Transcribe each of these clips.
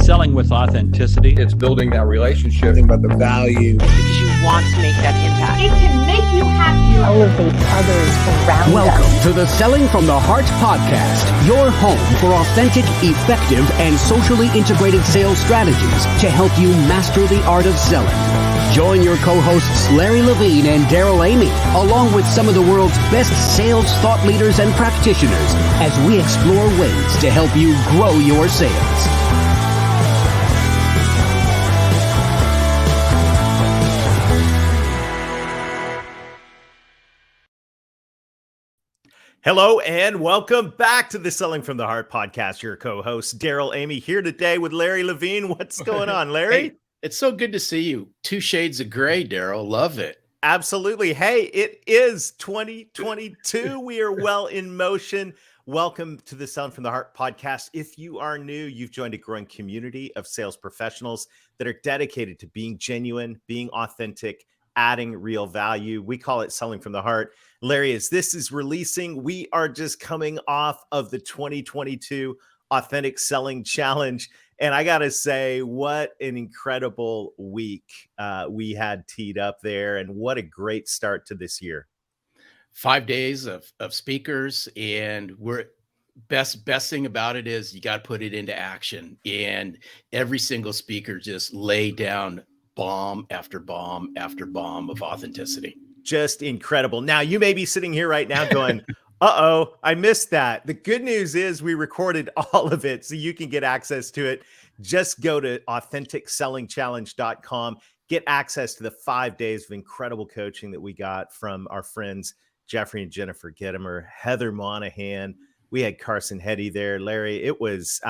selling with authenticity. It's building that relationship. About the value. Because you want to make that impact. It can make you happy. Elevate others around Welcome us. to the Selling from the Heart podcast, your home for authentic, effective, and socially integrated sales strategies to help you master the art of selling. Join your co-hosts Larry Levine and Daryl Amy, along with some of the world's best sales thought leaders and practitioners, as we explore ways to help you grow your sales. Hello and welcome back to the Selling from the Heart podcast. Your co-host Daryl Amy here today with Larry Levine. What's going on, Larry? Hey, it's so good to see you. 2 shades of gray, Daryl. Love it. Absolutely. Hey, it is 2022. We are well in motion. Welcome to the Selling from the Heart podcast. If you are new, you've joined a growing community of sales professionals that are dedicated to being genuine, being authentic, adding real value. We call it Selling from the Heart. Larry, as this is releasing, we are just coming off of the 2022 Authentic Selling Challenge. And I got to say, what an incredible week we had teed up there, and what a great start to this year. 5 days of speakers, and we're best thing about it is you got to put it into action. And every single speaker just laid down bomb after bomb after bomb of authenticity. Just incredible. Now, you may be sitting here right now going, uh-oh, I missed that. The good news is we recorded all of it, so you can get access to it. Just go to AuthenticSellingChallenge.com. Get access to the 5 days of incredible coaching that we got from our friends Jeffrey and Jennifer Gettimer, Heather Monahan. We had Carson Hetty there. Larry, it was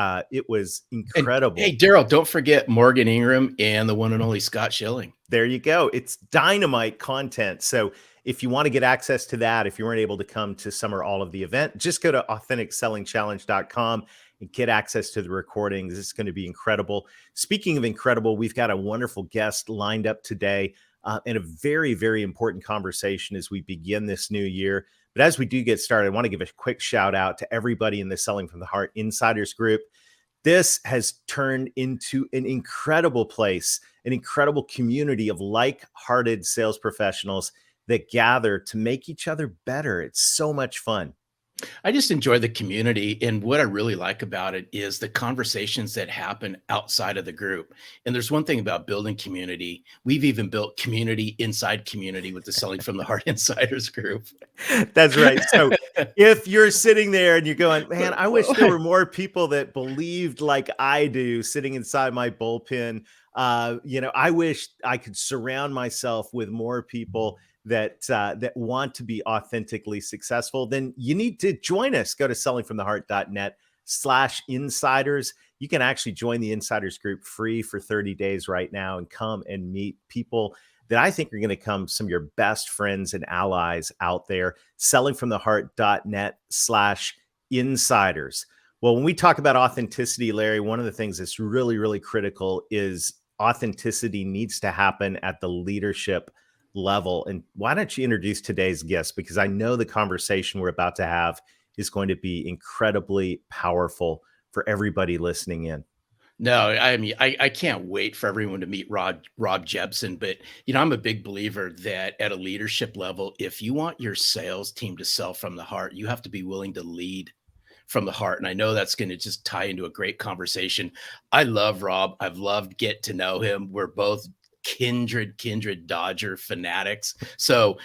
incredible. And, hey, Daryl, don't forget Morgan Ingram and the one and only Scott Schilling. There you go. It's dynamite content. So if you want to get access to that, if you weren't able to come to some or all of the event, just go to AuthenticSellingChallenge.com and get access to the recordings. It's going to be incredible. Speaking of incredible, we've got a wonderful guest lined up today and a very, very important conversation as we begin this new year. But as we do get started, I want to give a quick shout out to everybody in the Selling from the Heart Insiders group. This has turned into an incredible place, an incredible community of like-hearted sales professionals that gather to make each other better. It's so much fun. I just enjoy the community, and what I really like about it is the conversations that happen outside of the group. And there's one thing about building community. We've even built community inside community with the Selling from the Heart Insiders group. That's right. So if you're sitting there and you're going, man, I wish there were more people that believed like I do sitting inside my bullpen. I wish I could surround myself with more people that want to be authentically successful, then you need to join us. Go to sellingfromtheheart.net/insiders. You can actually join the insiders group free for 30 days right now and come and meet people that I think are going to become some of your best friends and allies out there. sellingfromtheheart.net/insiders. Well, when we talk about authenticity, Larry, one of the things that's really, really critical is authenticity needs to happen at the leadership level. And why don't you introduce today's guest? Because I know the conversation we're about to have is going to be incredibly powerful for everybody listening in. No, I mean, I can't wait for everyone to meet Rob Jeppsen. But, I'm a big believer that at a leadership level, if you want your sales team to sell from the heart, you have to be willing to lead from the heart. And I know that's going to just tie into a great conversation. I love Rob. I've loved get to know him. We're both kindred Dodger fanatics. So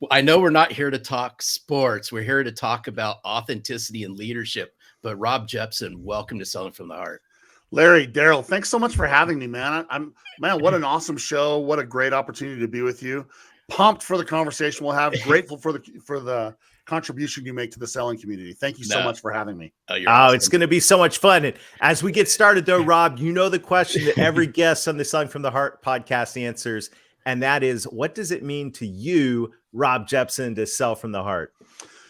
I know we're not here to talk sports. We're here to talk about authenticity and leadership. But Rob Jeppsen, welcome to Selling from the Heart. Larry, Daryl, thanks so much for having me, man. What an awesome show. What a great opportunity to be with you. Pumped for the conversation we'll have. Grateful for the contribution you make to the selling community. Thank you so much for having me. Awesome. It's going to be so much fun. And as we get started though, Rob, you know the question that every guest on the Selling from the Heart podcast answers, and that is, what does it mean to you, Rob Jeppsen, to sell from the heart?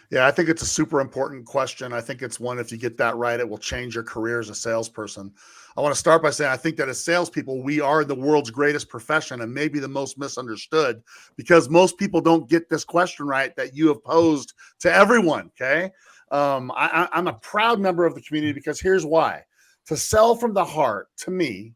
Yeah, I think it's a super important question. I think it's one, if you get that right, it will change your career as a salesperson. I want to start by saying I think that as salespeople, we are the world's greatest profession and maybe the most misunderstood, because most people don't get this question right that you have posed to everyone, okay? I'm a proud member of the community because here's why. To sell from the heart, to me,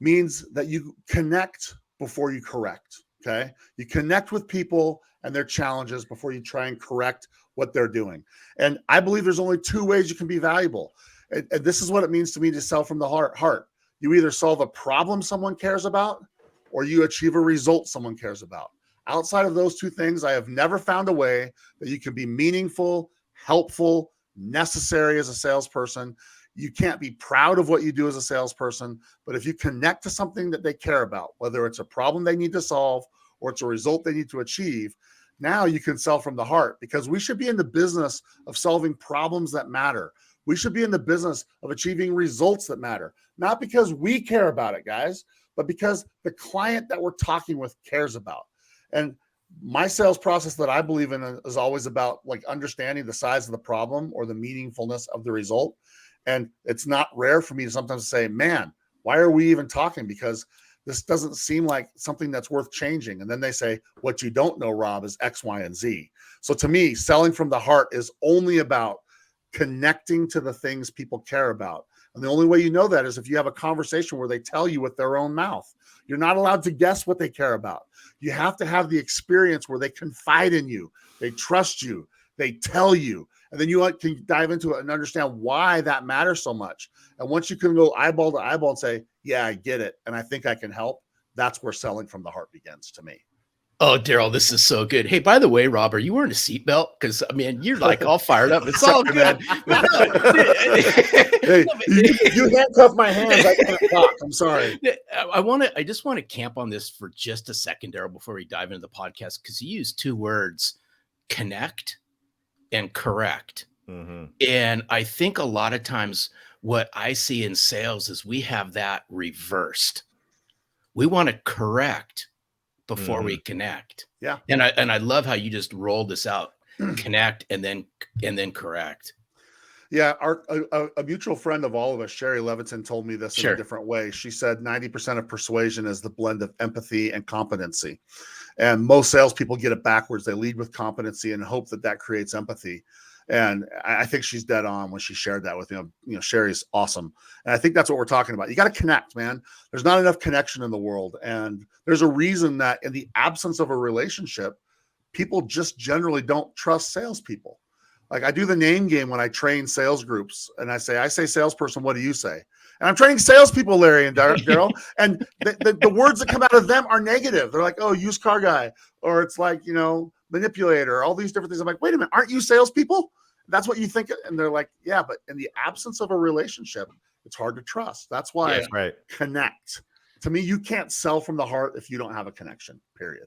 means that you connect before you correct. Okay. You connect with people and their challenges before you try and correct what they're doing. And I believe there's only two ways you can be valuable. And this is what it means to me to sell from the heart. You either solve a problem someone cares about or you achieve a result someone cares about. Outside of those two things, I have never found a way that you can be meaningful, helpful, necessary as a salesperson. You can't be proud of what you do as a salesperson, but if you connect to something that they care about, whether it's a problem they need to solve or it's a result they need to achieve, now you can sell from the heart, because we should be in the business of solving problems that matter. We should be in the business of achieving results that matter, not because we care about it, guys, but because the client that we're talking with cares about. And my sales process that I believe in is always about like understanding the size of the problem or the meaningfulness of the result. And it's not rare for me to sometimes say, man, why are we even talking? Because this doesn't seem like something that's worth changing. And then they say, what you don't know, Rob, is X, Y, and Z. So to me, selling from the heart is only about connecting to the things people care about. And the only way you know that is if you have a conversation where they tell you with their own mouth. You're not allowed to guess what they care about. You have to have the experience where they confide in you, they trust you, they tell you, and then you can dive into it and understand why that matters so much. And once you can go eyeball to eyeball and say, yeah, I get it, and I think I can help, that's where selling from the heart begins to me. Oh, Daryl, this is so good. Hey, by the way, Rob, are you wearing a seatbelt? Because I mean, you're like all fired up. It's all good. Hey, you handcuff my hands. I can't talk. I'm sorry. I just want to camp on this for just a second, Daryl, before we dive into the podcast, because you use two words, connect and correct. Mm-hmm. And I think a lot of times what I see in sales is we have that reversed. We want to correct before we connect. Yeah. And I love how you just rolled this out, connect and then correct. Yeah. A mutual friend of all of us, Sherry Leviton, told me this in a different way. She said 90% of persuasion is the blend of empathy and competency. And most salespeople get it backwards. They lead with competency and hope that creates empathy. And I think she's dead on when she shared that with you. You know, Sherry's awesome. And I think that's what we're talking about. You got to connect, man. There's not enough connection in the world. And there's a reason that in the absence of a relationship, people just generally don't trust salespeople. Like I do the name game when I train sales groups and I say salesperson, what do you say? And I'm training salespeople, Larry and Daryl, and the words that come out of them are negative. They're like, oh, used car guy, or it's like, you know, manipulator, all these different things. I'm like, wait a minute, aren't you salespeople? That's what you think. And they're like, yeah, but in the absence of a relationship, it's hard to trust. That's why connect. To me, you can't sell from the heart if you don't have a connection, period.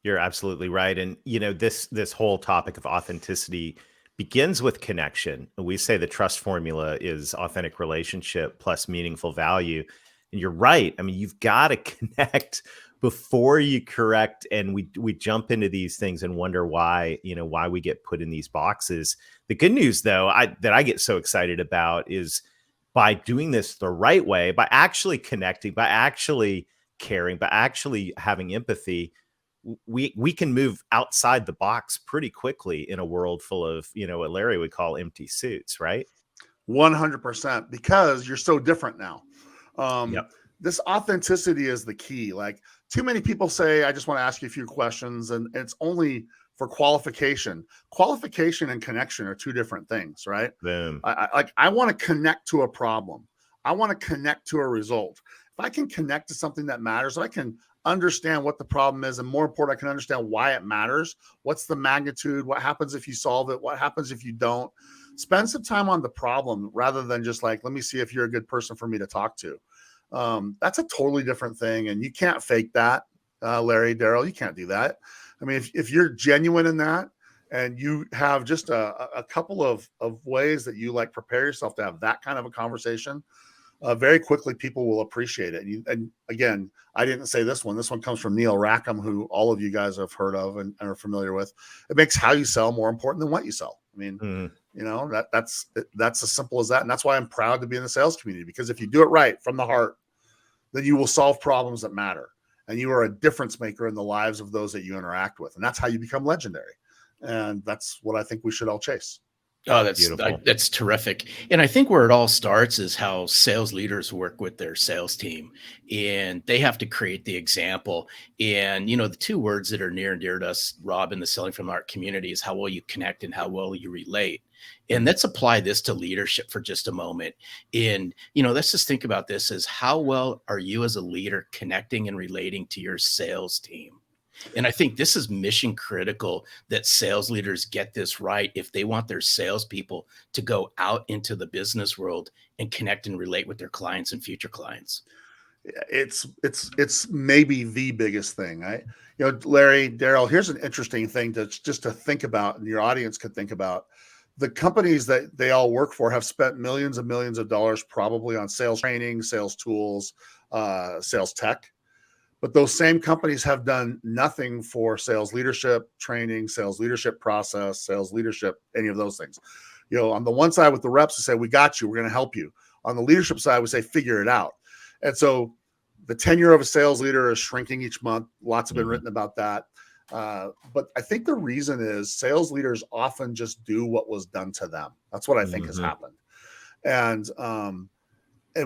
You're absolutely right. And, you know, this whole topic of authenticity begins with connection. We say the trust formula is authentic relationship plus meaningful value. And you're right. I mean, you've got to connect before you correct. And we jump into these things and wonder why we get put in these boxes. The good news, though, that I get so excited about is by doing this the right way, by actually connecting, by actually caring, by actually having empathy, we can move outside the box pretty quickly in a world full of, you know, what Larry would call empty suits, right? 100%, because you're so different now. Yep. This authenticity is the key. Like too many people say, I just want to ask you a few questions, and it's only for qualification. Qualification and connection are two different things, right? Boom. I want to connect to a problem. I want to connect to a result. If I can connect to something that matters, I can understand what the problem is, and more important, I can understand why it matters. What's the magnitude? What happens if you solve it? What happens if you don't? Spend some time on the problem rather than just like, let me see if you're a good person for me to talk to. That's a totally different thing, and you can't fake that, Larry, Daryl. You can't do that. I mean, if you're genuine in that, and you have just a couple of ways that you like prepare yourself to have that kind of a conversation, very quickly people will appreciate it. And again, I didn't say this one. This one comes from Neil Rackham, who all of you guys have heard of and are familiar with. It makes how you sell more important than what you sell. I mean, you know, that's as simple as that. And that's why I'm proud to be in the sales community, because if you do it right from the heart, then you will solve problems that matter. And you are a difference maker in the lives of those that you interact with. And that's how you become legendary. And that's what I think we should all chase. Oh, Beautiful. that's terrific. And I think where it all starts is how sales leaders work with their sales team, and they have to create the example. And the two words that are near and dear to us, Rob, in the Selling from the Heart community is how well you connect and how well you relate. And let's apply this to leadership for just a moment. And let's just think about this as how well are you as a leader connecting and relating to your sales team? And I think this is mission critical that sales leaders get this right if they want their salespeople to go out into the business world and connect and relate with their clients and future clients. It's maybe the biggest thing. Larry, Daryl, here's an interesting thing just to think about, and your audience could think about. The companies that they all work for have spent millions and millions of dollars probably on sales training, sales tools, sales tech. But those same companies have done nothing for sales leadership training, sales leadership process, sales leadership, any of those things. On the one side with the reps, we say, we got you, we're going to help you. On the leadership side, we say, figure it out. And so the tenure of a sales leader is shrinking each month. Lots have been written about that. But I think the reason is sales leaders often just do what was done to them. That's what I think has happened. And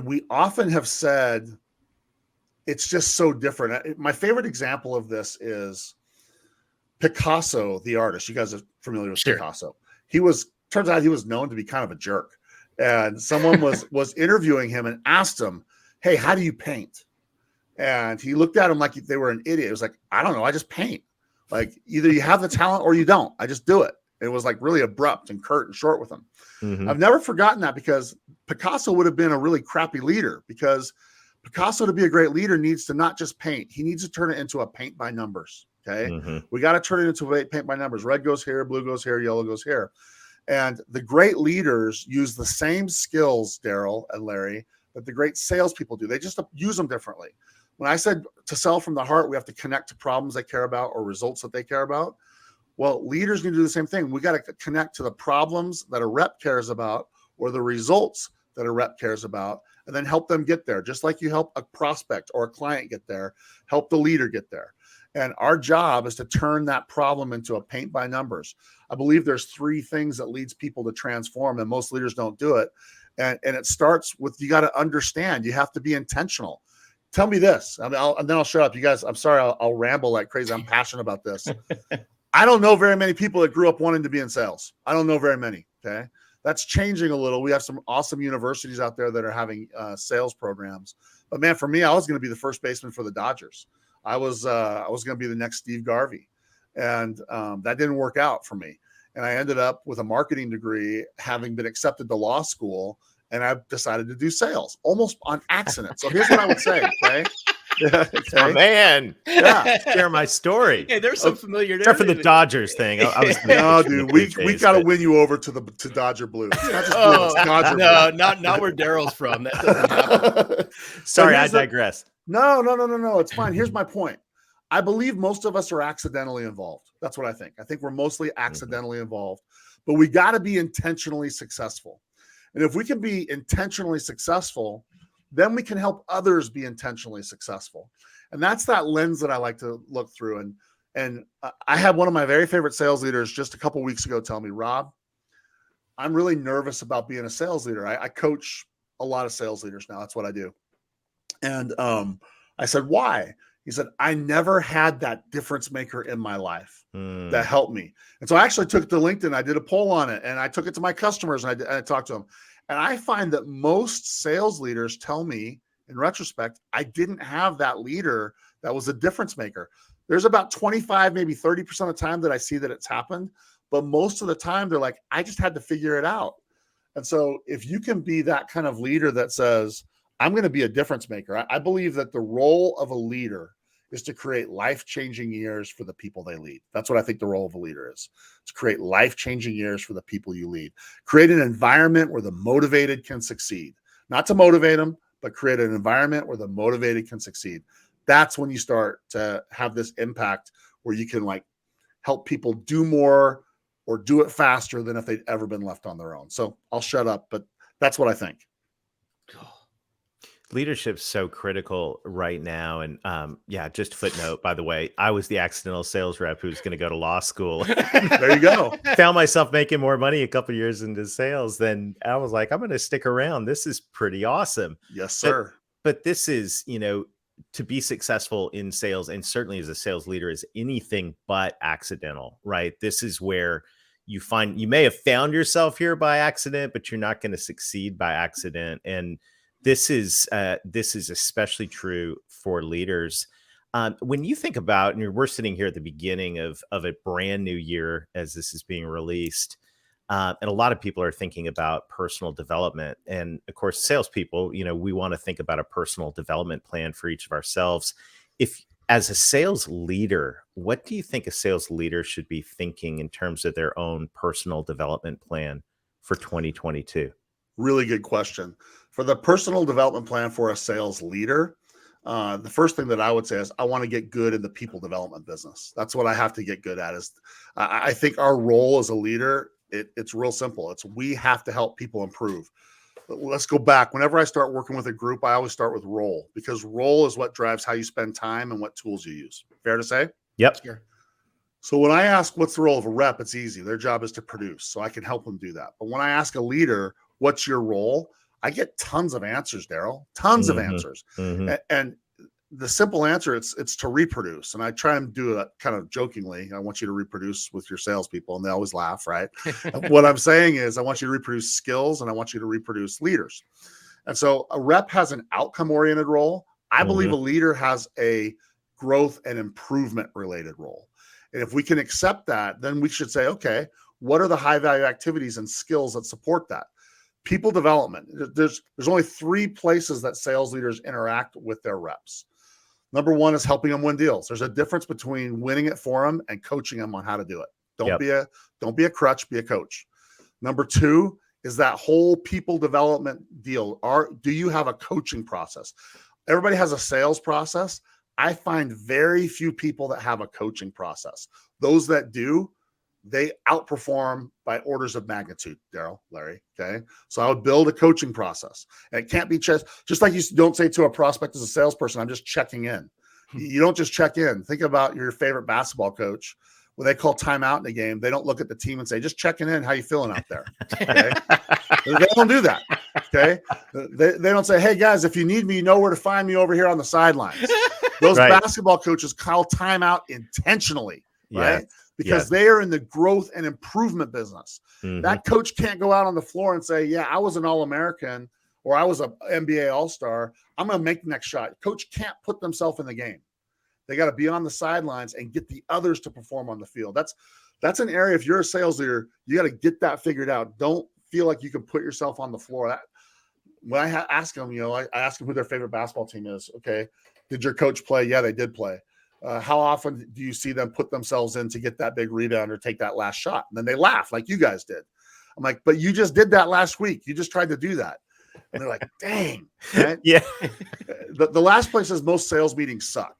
we often have said, it's just so different. My favorite example of this is Picasso, the artist. You guys are familiar with Picasso. Turns out he was known to be kind of a jerk. And someone was interviewing him and asked him, hey, how do you paint? And he looked at him like they were an idiot. It was like, I don't know. I just paint. Like either you have the talent or you don't. I just do it. It was like really abrupt and curt and short with him. I've never forgotten that, because Picasso would have been a really crappy leader, because Picasso, to be a great leader, needs to not just paint. He needs to turn it into a paint by numbers. Okay. We got to turn it into a paint by numbers. Red goes here, blue goes here, yellow goes here. And the great leaders use the same skills, Daryl and Larry, that the great salespeople do. They just use them differently. When I said to sell from the heart, we have to connect to problems they care about or results that they care about. Well, leaders need to do the same thing. We got to connect to the problems that a rep cares about or the results that a rep cares about, and then help them get there. Just like you help a prospect or a client get there, help the leader get there. And our job is to turn that problem into a paint by numbers. I believe there's 3 things that leads people to transform, and most leaders don't do it. And it starts with, you got to understand, you have to be intentional. Tell me this, and then I'll shut up. You guys, I'm sorry, I'll ramble like crazy. I'm passionate about this. I don't know very many people that grew up wanting to be in sales. I don't know very many. Okay. That's changing a little. We have some awesome universities out there that are having sales programs. But man, for me, I was going to be the first baseman for the Dodgers. I was going to be the next Steve Garvey. And that didn't work out for me. And I ended up with a marketing degree, having been accepted to law school, and I decided to do sales almost on accident. So here's what I would say, okay? Okay. Oh, man. Yeah. Share my story. Hey, there's some familiarity. Except for the Dodgers thing. I was no, dude, we got to win you over to Dodger Blue. It's not just blue, it's Dodger no, Blue. not where Daryl's from. That doesn't happen. Sorry, I digress. No. It's fine. Here's my point. I believe most of us are accidentally involved. That's what I think. I think we're mostly accidentally involved, but we got to be intentionally successful. And if we can be intentionally successful, then we can help others be intentionally successful. And that's that lens that I like to look through. And I had one of my very favorite sales leaders just a couple of weeks ago tell me, Rob, I'm really nervous about being a sales leader. I coach a lot of sales leaders now. That's what I do. And I said, why? He said, I never had that difference maker in my life that helped me. And so I actually took it to LinkedIn. I did a poll on it, and I took it to my customers, and I talked to them. And I find that most sales leaders tell me, in retrospect, I didn't have that leader that was a difference maker. There's about 25, maybe 30% of the time that I see that it's happened. But most of the time, they're like, I just had to figure it out. And so if you can be that kind of leader that says, I'm going to be a difference maker. I believe that the role of a leader is to create life-changing years for the people they lead. That's what I think the role of a leader is, to create life-changing years for the people you lead. Create an environment where the motivated can succeed. Not to motivate them, but create an environment where the motivated can succeed. That's when you start to have this impact where you can like help people do more or do it faster than if they'd ever been left on their own. So I'll shut up, but that's what I think. Leadership's so critical right now. And yeah, just footnote, by the way, I was the accidental sales rep who's going to go to law school. There you go. Found myself making more money a couple years into sales. Then I was like, I'm going to stick around. This is pretty awesome. Yes, sir. But this is, to be successful in sales, and certainly as a sales leader, is anything but accidental, right? This is where you may have found yourself here by accident, but you're not going to succeed by accident. And this is especially true for leaders. When you think about, and we're sitting here at the beginning of a brand new year as this is being released, and a lot of people are thinking about personal development. And of course, salespeople, we want to think about a personal development plan for each of ourselves. As a sales leader, what do you think a sales leader should be thinking in terms of their own personal development plan for 2022? Really good question. For the personal development plan for a sales leader, the first thing that I would say is I want to get good in the people development business. That's what I have to get good at. I think our role as a leader, it's real simple. We have to help people improve. Let's go back. Whenever I start working with a group, I always start with role, because role is what drives how you spend time and what tools you use. Fair to say? Yep. Sure. So when I ask what's the role of a rep, it's easy. Their job is to produce, so I can help them do that. But when I ask a leader, what's your role? I get tons of answers, Daryl, tons of answers. And the simple answer, it's to reproduce. And I try and do it kind of jokingly. I want you to reproduce with your salespeople, and they always laugh, right? What I'm saying is I want you to reproduce skills, and I want you to reproduce leaders. And so a rep has an outcome-oriented role. I believe a leader has a growth and improvement related role. And if we can accept that, then we should say, okay, what are the high value activities and skills that support that? People development. There's only 3 places that sales leaders interact with their reps. Number 1 is helping them win deals. There's a difference between winning it for them and coaching them on how to do it. Don't be a crutch, be a coach. Number 2 is that whole people development deal. Do you have a coaching process? Everybody has a sales process. I find very few people that have a coaching process. Those that do, they outperform by orders of magnitude, Daryl, Larry, okay? So I would build a coaching process. And it can't be just like you don't say to a prospect as a salesperson, I'm just checking in. You don't just check in. Think about your favorite basketball coach. When they call timeout in a game, they don't look at the team and say, just checking in, how you feeling out there, okay? They don't do that, okay? They don't say, hey, guys, if you need me, you know where to find me over here on the sidelines. Those basketball coaches call timeout intentionally, right? Because they are in the growth and improvement business. That coach can't go out on the floor and say, yeah, I was an All-American or I was an NBA All-Star. I'm going to make the next shot. Coach can't put themselves in the game. They got to be on the sidelines and get the others to perform on the field. That's an area, if you're a sales leader, you got to get that figured out. Don't feel like you can put yourself on the floor. When I ask them, I ask them who their favorite basketball team is. Okay. Did your coach play? Yeah, they did play. How often do you see them put themselves in to get that big rebound or take that last shot? And then they laugh like you guys did. I'm like, but you just did that last week. You just tried to do that. And they're like, dang. Right? Yeah. The last place is most sales meetings suck.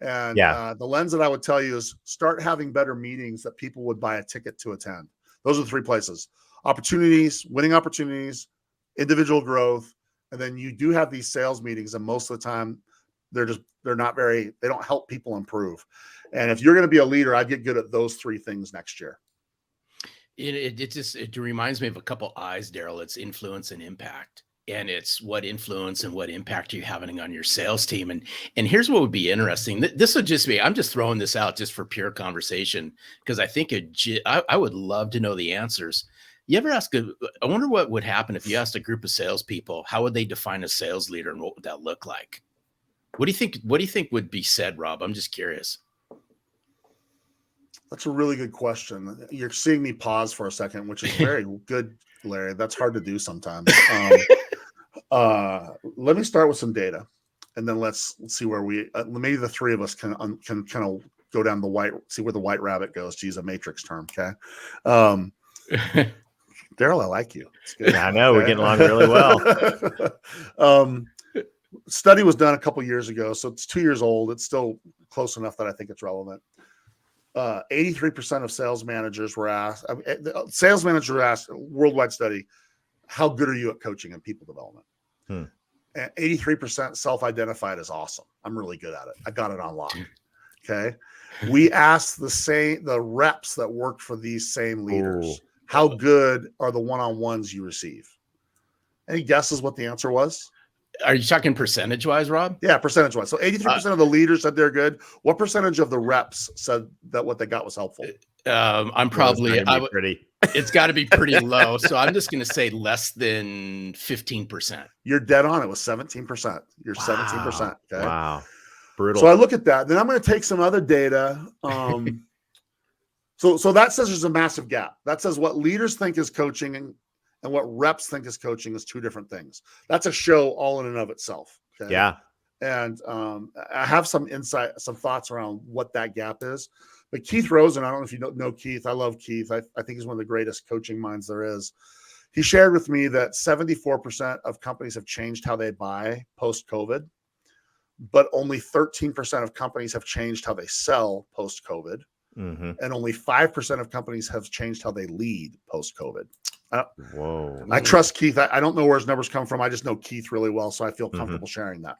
And the lens that I would tell you is start having better meetings that people would buy a ticket to attend. Those are the 3 places: opportunities, winning opportunities, individual growth. And then you do have these sales meetings, and most of the time they don't help people improve. And if you're going to be a leader, I'd get good at those 3 things next year. It reminds me of a couple I's, Daryl. It's influence and impact. And it's what influence and what impact are you having on your sales team. And here's what would be interesting. This would just be, I'm just throwing this out just for pure conversation, because I think I would love to know the answers. You ever I wonder what would happen if you asked a group of salespeople, how would they define a sales leader and what would that look like? What do you think would be said, Rob? I'm just curious. That's a really good question. You're seeing me pause for a second, which is very good, Larry. That's hard to do sometimes. Let me start with some data, and then let's see where maybe the 3 of us can kind of go down see where the white rabbit goes, to use a matrix term. Okay. Daryl, I like you. It's good. Yeah, I know. We're getting along really well. Study was done a couple years ago, so it's 2 years old. It's still close enough that I think it's relevant. 83% of sales managers were asked, worldwide study, how good are you at coaching and people development? and 83% self-identified as awesome. I'm really good at it. I got it on lock. Okay. We asked the reps that worked for these same leaders, how good are the one-on-ones you receive? Any guesses what the answer was? Are you talking percentage wise, Rob? Yeah, percentage wise. So 83% of the leaders said they're good. What percentage of the reps said that what they got was helpful? I'm probably, pretty. It's got to be pretty low. So I'm just going to say less than 15%. You're dead on. It was 17%. You're 17%. Okay. Wow. Brutal. So I look at that. Then I'm going to take some other data. So that says there's a massive gap. That says what leaders think is coaching and what reps think is coaching is two different things. That's a show all in and of itself. Okay? Yeah. And I have some insight, some thoughts around what that gap is. But Keith Rosen, I don't know if you know Keith. I love Keith. I think he's one of the greatest coaching minds there is. He shared with me that 74% of companies have changed how they buy post-COVID, but only 13% of companies have changed how they sell post-COVID. Mm-hmm. And only 5% of companies have changed how they lead post-COVID. Whoa. I trust Keith. I don't know where his numbers come from. I just know Keith really well, so I feel comfortable sharing that.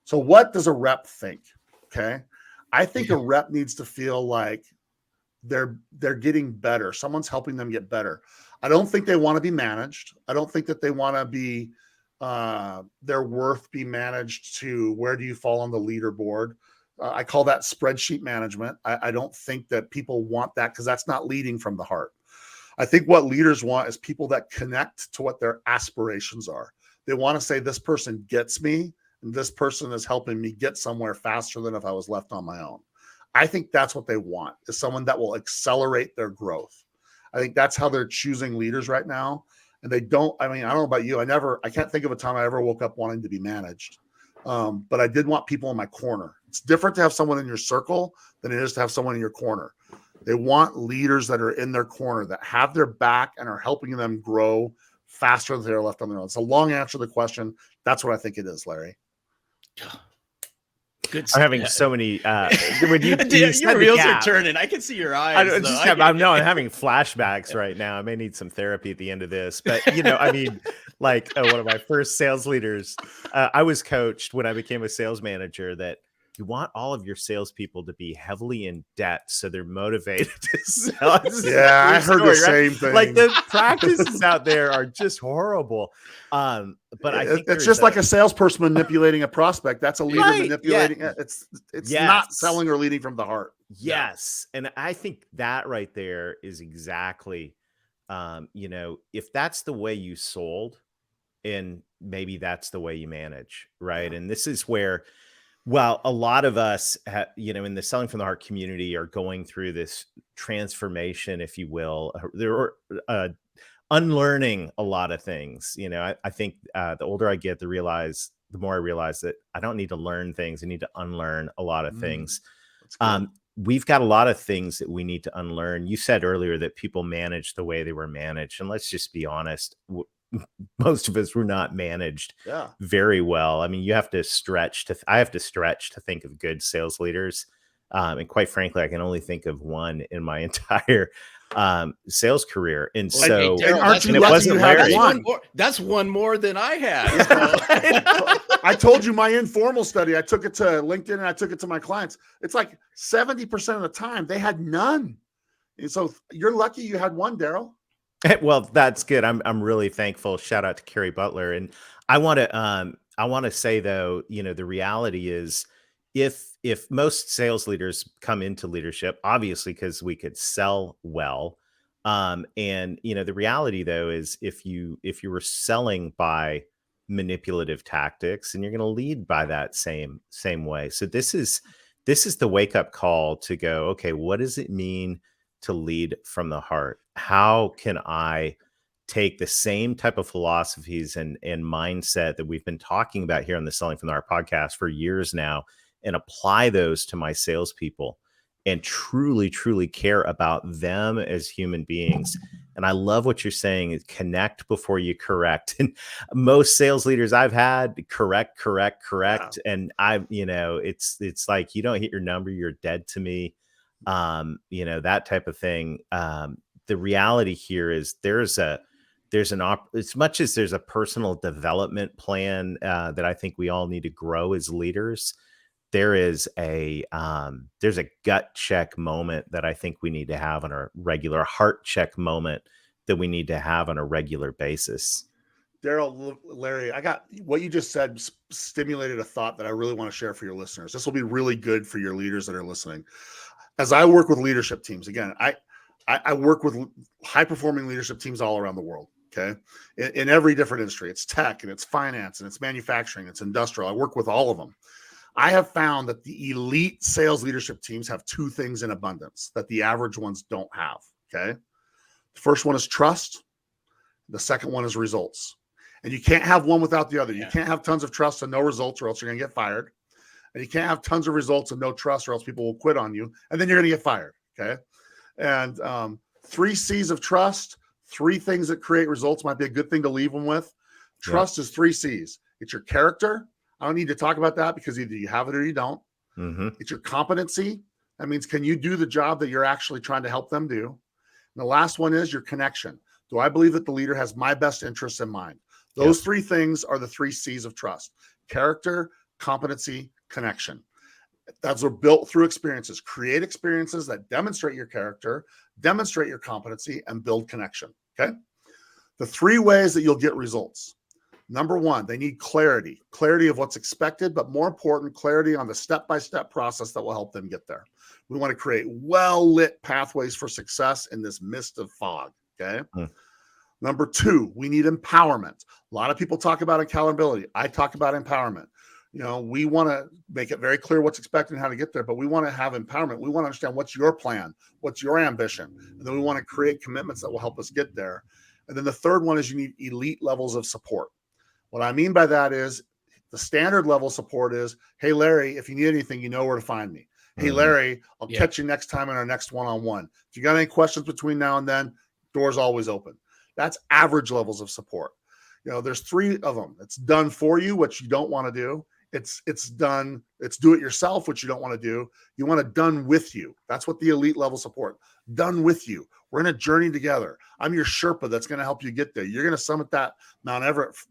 So what does a rep think? Okay. I think a rep needs to feel like they're getting better. Someone's helping them get better. I don't think they want to be managed. I don't think that they want to be their worth be managed to where do you fall on the leaderboard. I call that spreadsheet management. I don't think that people want that because that's not leading from the heart. I think what leaders want is people that connect to what their aspirations are. They want to say, this person gets me, and this person is helping me get somewhere faster than if I was left on my own. I think that's what they want, is someone that will accelerate their growth. I think that's how they're choosing leaders right now. And they don't, I don't know about you. I can't think of a time I ever woke up wanting to be managed. But I did want people in my corner. It's different to have someone in your circle than it is to have someone in your corner. They want leaders that are in their corner, that have their back and are helping them grow faster than they're left on their own. It's a long answer to the question. That's what I think it is, Larry. Good. I'm having so many. When you your wheels are turning. I can see your eyes. I'm having flashbacks right now. I may need some therapy at the end of this, but one of my first sales leaders, I was coached when I became a sales manager that you want all of your salespeople to be heavily in debt so they're motivated to sell. Yeah, I heard the same thing. Like the practices out there are just horrible. But I think it's just like a salesperson manipulating a prospect. That's a leader manipulating. Yeah. It's not selling or leading from the heart. Yes. And I think that right there is exactly, if that's the way you sold, and maybe that's the way you manage, right? And this is where, well, a lot of us, in the Selling from the Heart community are going through this transformation, if you will. They're unlearning a lot of things. I think the older I get, the more I realize that I don't need to learn things. I need to unlearn a lot of things. We've got a lot of things that we need to unlearn. You said earlier that people manage the way they were managed. And let's just be honest. Most of us were not managed very well. I mean, you have to I have to stretch to think of good sales leaders. And quite frankly, I can only think of one in my entire sales career. And aren't you lucky you had one? That's one more than I had. I told you my informal study. I took it to LinkedIn and I took it to my clients. It's like 70% of the time they had none. And so you're lucky you had one, Daryl. Well, that's good. I'm really thankful. Shout out to Carrie Butler. And I want to say though, the reality is if most sales leaders come into leadership, obviously, because we could sell well. And the reality though, is if you were selling by manipulative tactics, and you're going to lead by that same way. So this is the wake up call to go, okay, what does it mean to lead from the heart? How can I take the same type of philosophies and mindset that we've been talking about here on the Selling from the Heart podcast for years now, and apply those to my salespeople and truly, truly care about them as human beings? And I love what you're saying is connect before you correct. And most sales leaders I've had correct. Yeah. And it's like, you don't hit your number, you're dead to me. That type of thing. The reality here is there's there's as much as there's a personal development plan that I think we all need to grow as leaders. There's a gut check moment that I think we need to have on a regular heart check moment that we need to have on a regular basis. Daryl, Larry, I got what you just said stimulated a thought that I really want to share for your listeners. This will be really good for your leaders that are listening. As I work with leadership teams, again, I work with high performing leadership teams all around the world. Okay. In every different industry, it's tech and it's finance and it's manufacturing, it's industrial. I work with all of them. I have found that the elite sales leadership teams have two things in abundance that the average ones don't have. Okay. The first one is trust. The second one is results. And you can't have one without the other. You can't have tons of trust and no results, or else you're going to get fired. And you can't have tons of results and no trust, or else people will quit on you. And then you're going to get fired. Okay. And 3 C's of trust, 3 things that create results might be a good thing to leave them with. Trust is 3 C's. It's your character. I don't need to talk about that because either you have it or you don't. Mm-hmm. It's your competency. That means, can you do the job that you're actually trying to help them do? And the last one is your connection. Do I believe that the leader has my best interests in mind? Those 3 things are the 3 C's of trust: character, competency, connection. Those are built through experiences. Create experiences that demonstrate your character, demonstrate your competency, and build connection. Okay. The 3 ways that you'll get results. Number 1, they need clarity of what's expected, but more important, clarity on the step-by-step process that will help them get there. We want to create well-lit pathways for success in this mist of fog. Okay. Number 2, we need empowerment. A lot of people talk about accountability. I talk about empowerment. You know, we want to make it very clear what's expected and how to get there, but we want to have empowerment. We want to understand what's your plan, what's your ambition, and then we want to create commitments that will help us get there. And then the third one is you need elite levels of support. What I mean by that is the standard level support is, hey, Larry, if you need anything, you know where to find me. Hey, Larry, I'll catch you next time in our next one-on-one. If you got any questions between now and then, doors always open. That's average levels of support. You know, there's 3 of them. It's done for you, which you don't want to do. It's do it yourself, which you don't want to do. You want it done with you. That's what the elite level support, done with you. We're in a journey together. I'm your Sherpa that's going to help you get there. You're going to summit that Mount Everest,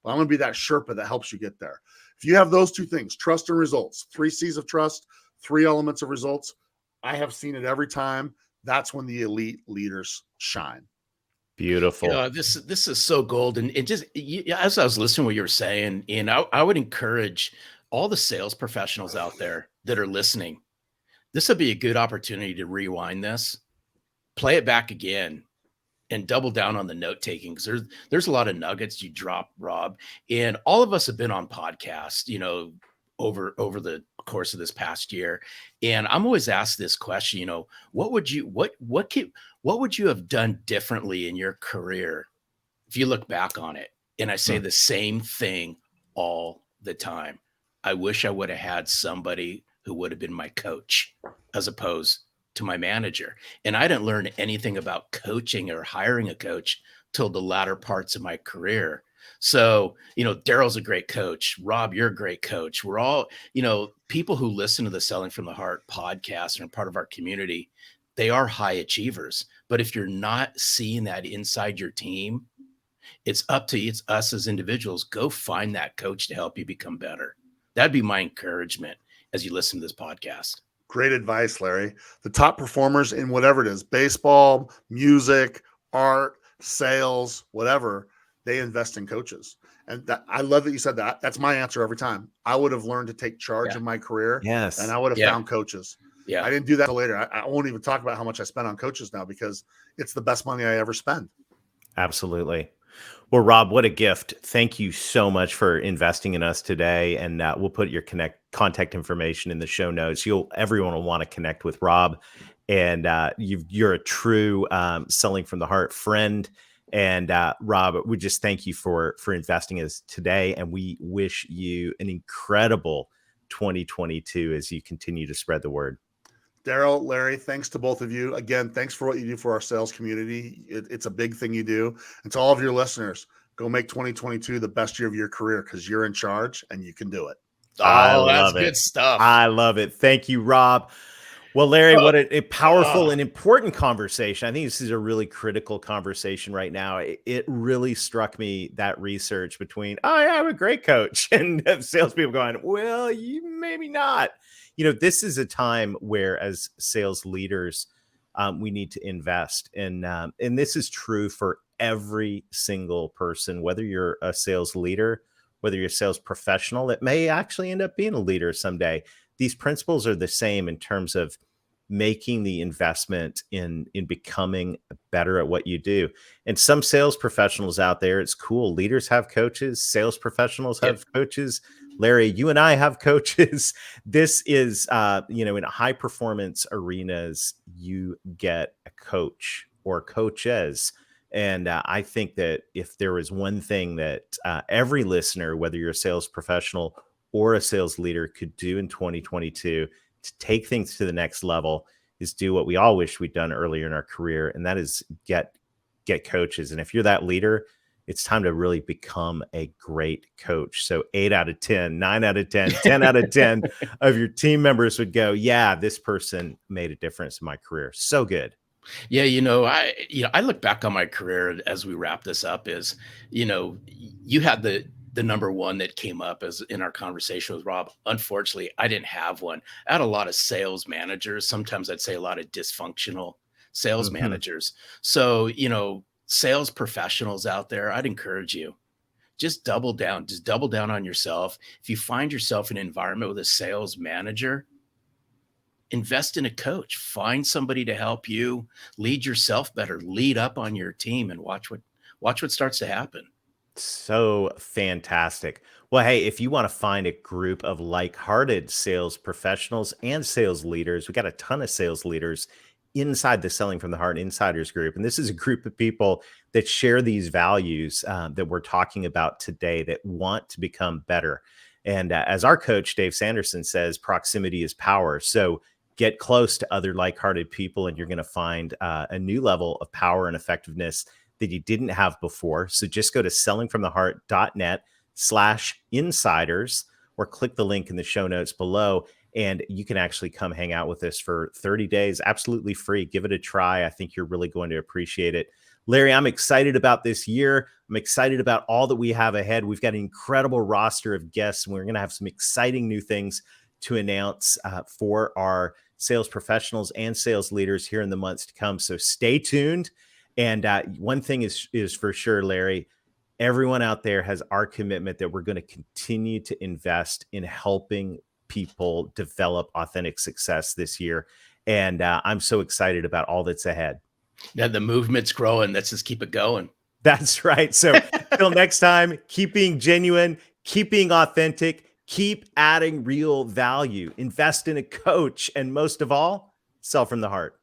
but I'm going to be that Sherpa that helps you get there. If you have those 2 things, trust and results, 3 C's of trust, 3 elements of results, I have seen it every time. That's when the elite leaders shine. Beautiful. You know, this is so golden. And just as I was listening to what you were saying, and I would encourage all the sales professionals out there that are listening. This would be a good opportunity to rewind this, play it back again, and double down on the note taking, because there's a lot of nuggets you drop, Rob. And all of us have been on podcasts, you know, over the course of this past year. And I'm always asked this question, you know, what would you have done differently in your career if you look back on it? And I say the same thing all the time. I wish I would have had somebody who would have been my coach as opposed to my manager. And I didn't learn anything about coaching or hiring a coach till the latter parts of my career. So, you know, Daryl's a great coach. Rob, you're a great coach. We're all, you know, people who listen to the Selling from the Heart podcast and are part of our community. They are high achievers. But if you're not seeing that inside your team, it's us as individuals. Go find that coach to help you become better. That'd be my encouragement as you listen to this podcast. Great advice, Larry. The top performers in whatever it is, baseball, music, art, sales, whatever, they invest in coaches. And I love that you said that. That's my answer every time. I would have learned to take charge of my career. Yes. And I would have found coaches. Yeah. I didn't do that till later. I won't even talk about how much I spent on coaches now because it's the best money I ever spend. Absolutely. Well, Rob, what a gift. Thank you so much for investing in us today. And we'll put your contact information in the show notes. Everyone will want to connect with Rob. And you're a true Selling from the Heart friend. And Rob, we just thank you for investing in us today. And we wish you an incredible 2022 as you continue to spread the word. Daryl, Larry, thanks to both of you. Again, thanks for what you do for our sales community. It's a big thing you do. And to all of your listeners, go make 2022 the best year of your career because you're in charge and you can do it. Oh, that's good stuff. I love it. Thank you, Rob. Well, Larry, Oh, what a powerful and important conversation. I think this is a really critical conversation right now. It really struck me, that research between, oh, yeah, I'm a great coach, and salespeople going, well, you maybe not. This is a time where, as sales leaders, we need to invest. And this is true for every single person, whether you're a sales leader, whether you're a sales professional that may actually end up being a leader someday. These principles are the same in terms of making the investment in becoming better at what you do. And some sales professionals out there, it's cool. Leaders have coaches, sales professionals Yep. have coaches. Larry, you and I have coaches. This is, in high performance arenas, you get a coach or coaches. And I think that if there was one thing that every listener, whether you're a sales professional or a sales leader, could do in 2022 to take things to the next level, is do what we all wish we'd done earlier in our career, and that is get coaches. And if you're that leader, it's time to really become a great coach. So 8 out of 10, 9 out of 10, 10 out of 10 of your team members would go, yeah, this person made a difference in my career. So good. Yeah, I look back on my career as we wrap this up is, you had the number one that came up as in our conversation with Rob. Unfortunately, I didn't have one. I had a lot of sales managers. Sometimes I'd say a lot of dysfunctional sales managers. So, sales professionals out there, I'd encourage you, just double down, on yourself. If you find yourself in an environment with a sales manager, invest in a coach, find somebody to help you lead yourself better, lead up on your team, and watch what starts to happen. So fantastic. Well, hey, if you want to find a group of like-hearted sales professionals and sales leaders, we got a ton of sales leaders inside the Selling from the Heart Insiders group. And this is a group of people that share these values that we're talking about today, that want to become better. And as our coach, Dave Sanderson, says, proximity is power. So get close to other like-hearted people, and you're going to find a new level of power and effectiveness that you didn't have before. So just go to sellingfromtheheart.net/insiders, or click the link in the show notes below, and you can actually come hang out with us for 30 days, absolutely free. Give it a try. I think you're really going to appreciate it. Larry, I'm excited about this year. I'm excited about all that we have ahead. We've got an incredible roster of guests, and we're going to have some exciting new things to announce for our sales professionals and sales leaders here in the months to come. So stay tuned. And one thing is for sure, Larry, everyone out there has our commitment that we're going to continue to invest in helping people develop authentic success this year. And I'm so excited about all that's ahead. Yeah, the movement's growing. Let's just keep it going. That's right. So till next time, keep being genuine, keep being authentic, keep adding real value, invest in a coach, and most of all, sell from the heart.